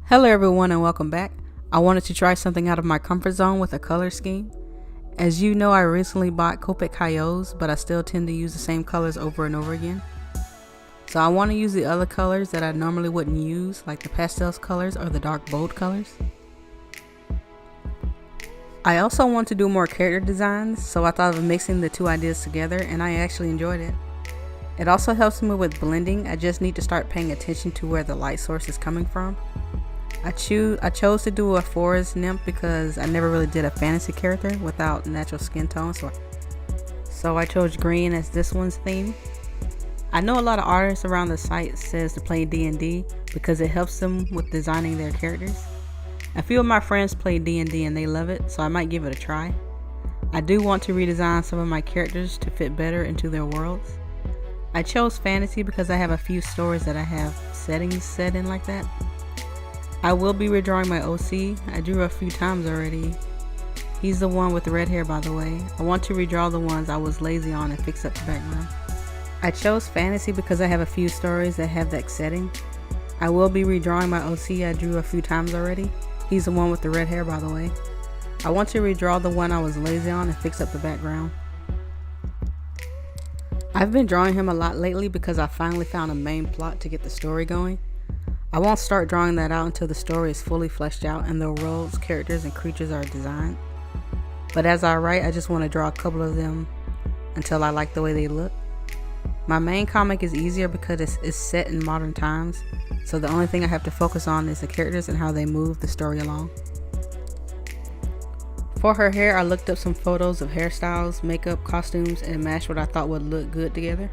Hello everyone and welcome back. I wanted to try something out of my comfort zone with a color scheme. As you know, I recently bought Copic Hyos, but I still tend to use the same colors over and over again. So I want to use the other colors that I normally wouldn't use, like the pastels colors or the dark bold colors. I also want to do more character designs, so I thought of mixing the two ideas together and I actually enjoyed it. It also helps me with blending. I just need to start paying attention to where the light source is coming from. I chose to do a forest nymph because I never really did a fantasy character without natural skin tone, so I chose green as this one's theme. I know a lot of artists around the site says to play D&D because it helps them with designing their characters. A few of my friends play D&D and they love it, so I might give it a try. I do want to redesign some of my characters to fit better into their worlds. I chose fantasy because I have a few stories that I have settings set in like that. I will be redrawing my OC. I drew a few times already. He's the one with the red hair, by the way. I want to redraw the ones I was lazy on and fix up the background. I chose fantasy because I have a few stories that have that setting. I will be redrawing my OC. I drew a few times already. He's the one with the red hair, by the way. I want to redraw the one I was lazy on and fix up the background. I've been drawing him a lot lately because I finally found a main plot to get the story going. I won't start drawing that out until the story is fully fleshed out and the worlds, characters, and creatures are designed. But as I write, I just want to draw a couple of them until I like the way they look. My main comic is easier because it's set in modern times, so the only thing I have to focus on is the characters and how they move the story along. For her hair, I looked up some photos of hairstyles, makeup, costumes, and matched what I thought would look good together.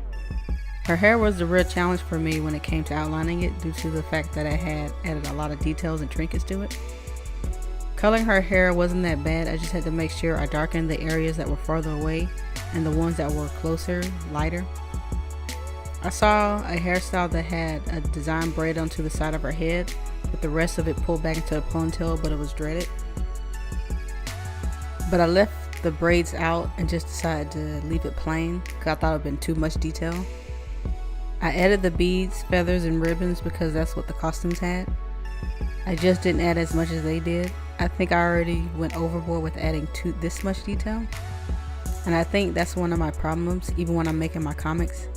Her hair was the real challenge for me when it came to outlining it due to the fact that I had added a lot of details and trinkets to it. Coloring her hair wasn't that bad, I just had to make sure I darkened the areas that were farther away and the ones that were closer, lighter. I saw a hairstyle that had a design braid onto the side of her head with the rest of it pulled back into a ponytail, but it was dreaded. But I left the braids out and just decided to leave it plain because I thought it would have been too much detail. I added the beads, feathers, and ribbons because that's what the costumes had. I just didn't add as much as they did. I think I already went overboard with adding this much detail. And I think that's one of my problems, even when I'm making my comics.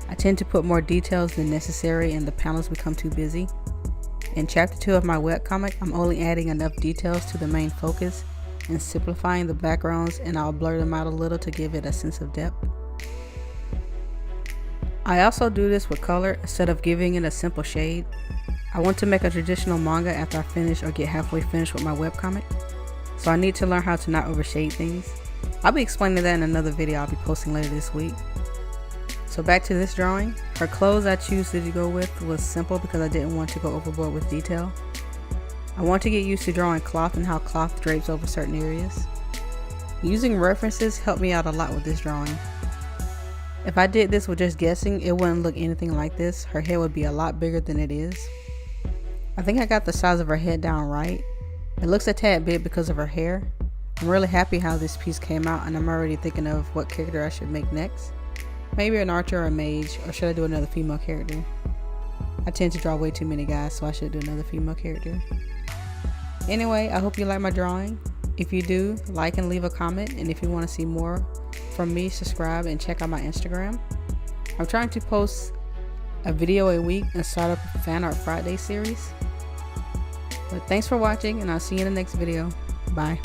I tend to put more details than necessary and the panels become too busy. In chapter 2 of my webcomic, I'm only adding enough details to the main focus and simplifying the backgrounds, and I'll blur them out a little to give it a sense of depth. I also do this with color instead of giving it a simple shade. I want to make a traditional manga after I finish or get halfway finished with my webcomic, so I need to learn how to not overshade things. I'll be explaining that in another video I'll be posting later this week. So back to this drawing. Her clothes I choose to go with was simple because I didn't want to go overboard with detail. I want to get used to drawing cloth and how cloth drapes over certain areas. Using references helped me out a lot with this drawing. If I did this with just guessing, it wouldn't look anything like this. Her head would be a lot bigger than it is. I think I got the size of her head down right. It looks a tad big because of her hair. I'm really happy how this piece came out, and I'm already thinking of what character I should make next. Maybe an archer or a mage, or should I do another female character? I tend to draw way too many guys, so I should do another female character. Anyway, I hope you like my drawing. If you do, like and leave a comment, and if you want to see more from me, subscribe and check out my Instagram. I'm trying to post a video a week and start up a Fan Art Friday series. But thanks for watching, and I'll see you in the next video. Bye.